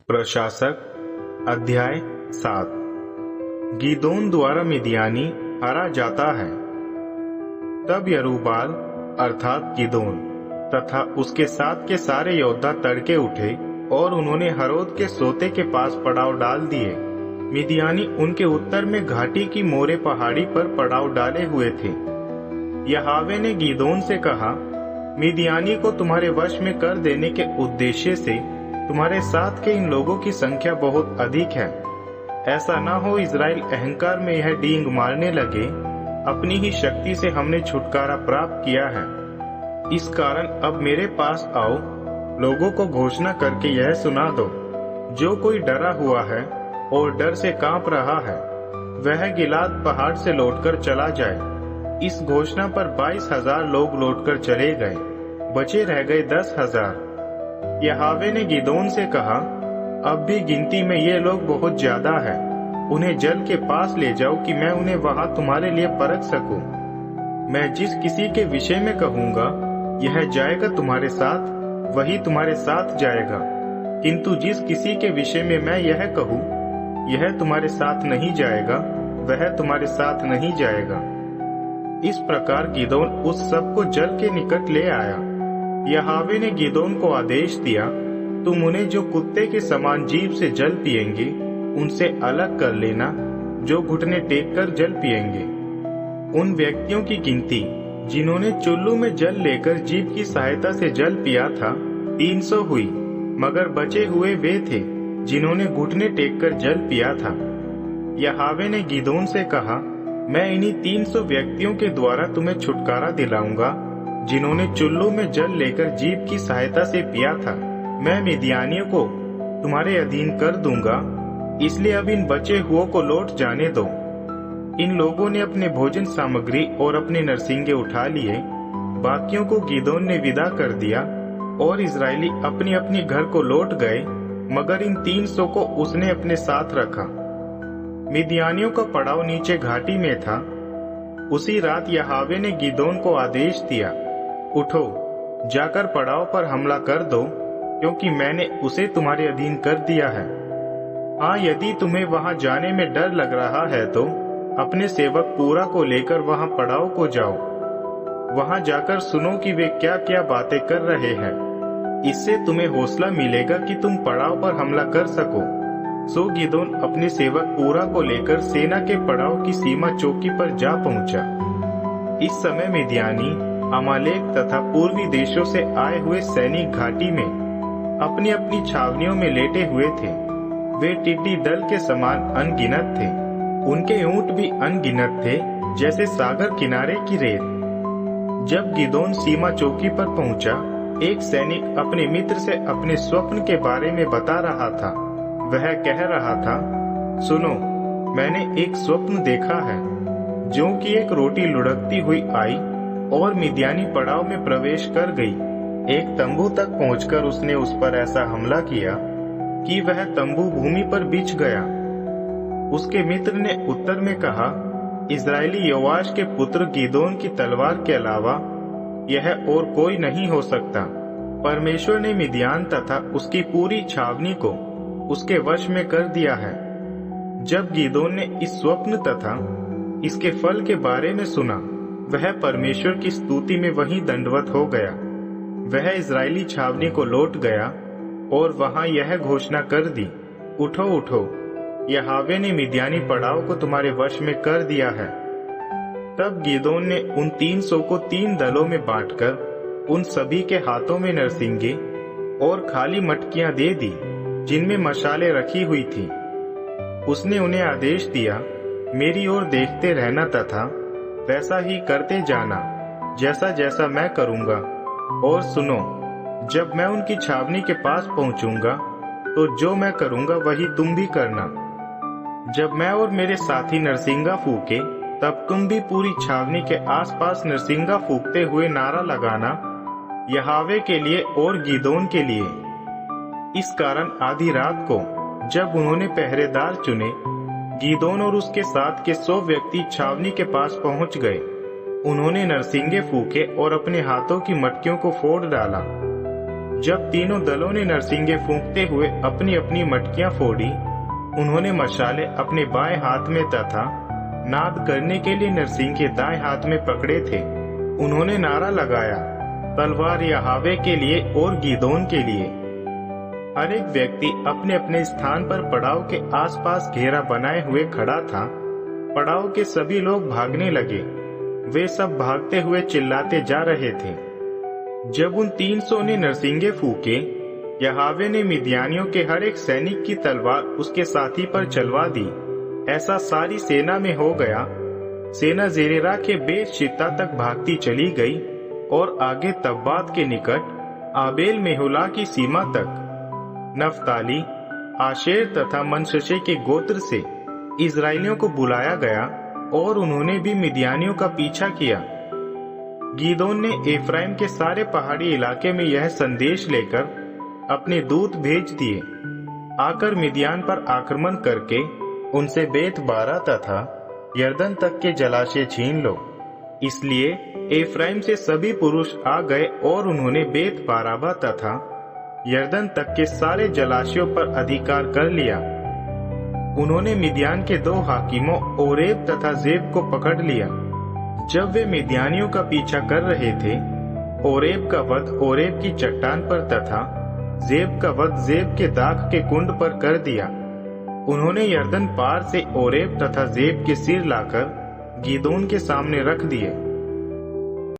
प्रशासक अध्याय 7। गीदोन द्वारा मिद्यानी हारा जाता है। तब यरूबाल अर्थात गीदोन तथा उसके साथ के सारे योद्धा तड़के उठे और उन्होंने हरोद के सोते के पास पड़ाव डाल दिए। मिद्यानी उनके उत्तर में घाटी की मोरे पहाड़ी पर पड़ाव डाले हुए थे। यहोवा ने गीदोन से कहा, मिद्यानी को तुम्हारे वश में कर देने के उद्देश्य से तुम्हारे साथ के इन लोगों की संख्या बहुत अधिक है। ऐसा न हो इज़राइल अहंकार में यह डींग मारने लगे, अपनी ही शक्ति से हमने छुटकारा प्राप्त किया है। इस कारण अब मेरे पास आओ, लोगों को घोषणा करके यह सुना दो, जो कोई डरा हुआ है और डर से कांप रहा है, वह गिलाद पहाड़ से लौटकर चला जाए। इस घोषणा पर 22,000 लोग लौटकर चले गए, बचे रह गए 10,000। यहोवा ने गीदोन से कहा, अब भी गिनती में ये लोग बहुत ज्यादा है, उन्हें जल के पास ले जाओ कि मैं उन्हें वहां तुम्हारे लिए परख सकूं। मैं जिस किसी के विषय में कहूंगा यह जाएगा तुम्हारे साथ, वही तुम्हारे साथ जाएगा, किंतु जिस किसी के विषय में मैं यह कहूं यह तुम्हारे साथ नहीं जाएगा, वह तुम्हारे साथ नहीं जाएगा। इस प्रकार गीदोन उस सब को जल के निकट ले आया। यहोवा ने गीदोन को आदेश दिया, तुम उन्हें जो कुत्ते के समान जीभ से जल पिएंगे उनसे अलग कर लेना, जो घुटने टेक कर जल पिएंगे। उन व्यक्तियों की गिनती जिन्होंने चुल्लू में जल लेकर जीभ की सहायता से जल पिया था 300 हुई, मगर बचे हुए वे थे जिन्होंने घुटने टेक कर जल पिया था। यहोवा ने गीदोन से कहा, मैं इन्हीं 300 व्यक्तियों के द्वारा तुम्हें छुटकारा दिलाऊंगा जिन्होंने चुल्लू में जल लेकर जीभ की सहायता से पिया था। मैं मिद्यानियों को तुम्हारे अधीन कर दूंगा, इसलिए अब इन बचे हुओं को लौट जाने दो। इन लोगों ने अपने भोजन सामग्री और अपने नरसिंगे उठा लिए। बाकियों को गीदोन ने विदा कर दिया और इजरायली अपनी अपनी घर को लौट गए, मगर इन 300 को उसने अपने साथ रखा। मिद्यानियों का पड़ाव नीचे घाटी में था। उसी रात यहोवा ने गीदोन को आदेश दिया, उठो, जाकर पड़ाव पर हमला कर दो, क्योंकि मैंने उसे तुम्हारे अधीन कर दिया है। हाँ, यदि तुम्हें वहां जाने में डर लग रहा है तो अपने सेवक पूरा को लेकर वहां पड़ाव को जाओ। वहां जाकर सुनो कि वे क्या क्या बातें कर रहे हैं। इससे तुम्हें हौसला मिलेगा कि तुम पड़ाव पर हमला कर सको। सो गीदोन अपने सेवक पूरा को लेकर सेना के पड़ाव की सीमा चौकी पर जा पहुंचा। इस समय मिद्यानी, अमालेक तथा पूर्वी देशों से आए हुए सैनिक घाटी में अपनी अपनी छावनियों में लेटे हुए थे। वे टिड्डी दल के समान अनगिनत थे। उनके ऊंट भी अनगिनत थे, जैसे सागर किनारे की रेत। जब गीदोन सीमा चौकी पर पहुंचा, एक सैनिक अपने मित्र से अपने स्वप्न के बारे में बता रहा था। वह कह रहा था, सुनो, मैंने एक स्वप्न देखा है, जो कि एक रोटी लुढ़कती हुई आई और मिद्यानी पड़ाव में प्रवेश कर गई। एक तंबू तक पहुंचकर उसने उस पर ऐसा हमला किया कि वह तंबू भूमि पर बिछ गया। उसके मित्र ने उत्तर में कहा, इजरायली योआश के पुत्र गीदोन की तलवार के अलावा यह और कोई नहीं हो सकता। परमेश्वर ने मिद्यान तथा उसकी पूरी छावनी को उसके वश में कर दिया है। जब गीदोन ने इस स्वप्न तथा इसके फल के बारे में सुना, वह परमेश्वर की स्तुति में वहीं दंडवत हो गया। वह इजरायली छावनी को लौट गया और वहां यह घोषणा कर दी, उठो उठो, यहोवा ने मिद्यानी पड़ाव को तुम्हारे वश में कर दिया है। तब गीदोन ने उन 300 को 3 दलों में बांटकर उन सभी के हाथों में नरसिंगे और खाली मटकियां दे दी जिनमें मशालें रखी हुई थी। उसने उन्हें आदेश दिया, मेरी ओर देखते रहना तथा वैसा ही करते जाना जैसा जैसा मैं करूंगा। और सुनो, जब मैं उनकी छावनी के पास पहुंचूंगा तो जो मैं करूंगा वही तुम भी करना। जब मैं और मेरे साथी नरसिंगा फूके, तब तुम भी पूरी छावनी के आसपास नरसिंगा फूकते हुए नारा लगाना, यहोवा के लिए और गीदोन के लिए। इस कारण आधी रात को जब उन्होंने पहरेदार चुने, गीदोन और उसके साथ के 100 व्यक्ति छावनी के पास पहुंच गए। उन्होंने नरसिंगे फूके और अपने हाथों की मटकियों को फोड़ डाला। जब तीनों दलों ने नरसिंगे फूंकते हुए अपनी अपनी मटकियां फोड़ी, उन्होंने मशाले अपने बाएं हाथ में तथा नाद करने के लिए नरसिंगे दाएं हाथ में पकड़े थे। उन्होंने नारा लगाया, तलवार यहोवा के लिए और गिदोन के लिए। हर एक व्यक्ति अपने अपने स्थान पर पड़ाव के आसपास घेरा बनाए हुए खड़ा था। पड़ाव के सभी लोग भागने लगे। वे सब भागते हुए चिल्लाते जा रहे थे। जब उन 300 ने नरसिंगे फूके, यहोवा ने मिद्यानियों के हर एक सैनिक की तलवार उसके साथी पर चलवा दी। ऐसा सारी सेना में हो गया। सेना जेरेरा के बेत शित्ता तक भागती चली गई और आगे तब्बात के निकट आबेल मेहुला की सीमा तक। नफ्ताली, आशेर तथा मनश्शे के गोत्र से इजराइलियों को बुलाया गया और उन्होंने भी मिद्यानियों का पीछा किया। गिदोन ने एफ्राइम के सारे पहाड़ी इलाके में यह संदेश लेकर अपने दूत भेज दिए, आकर मिद्यान पर आक्रमण करके उनसे बेत बारा तथा यरदन तक के जलाशय छीन लो। इसलिए एफ्राइम से सभी पुरुष आ गए और उन्होंने बेत बाराबा तथा यरदन तक के सारे जलाशयों पर अधिकार कर लिया। उन्होंने मिद्यान के 2 हाकिमों ओरेब तथा जेब को पकड़ लिया। जब वे मिद्यानियों का पीछा कर रहे थे, ओरेब का वध ओरेब की चट्टान पर तथा जेब का वध जेब के दाख के कुंड पर कर दिया। उन्होंने यरदन पार से ओरेब तथा जेब के सिर लाकर गिदोन के सामने रख दिए।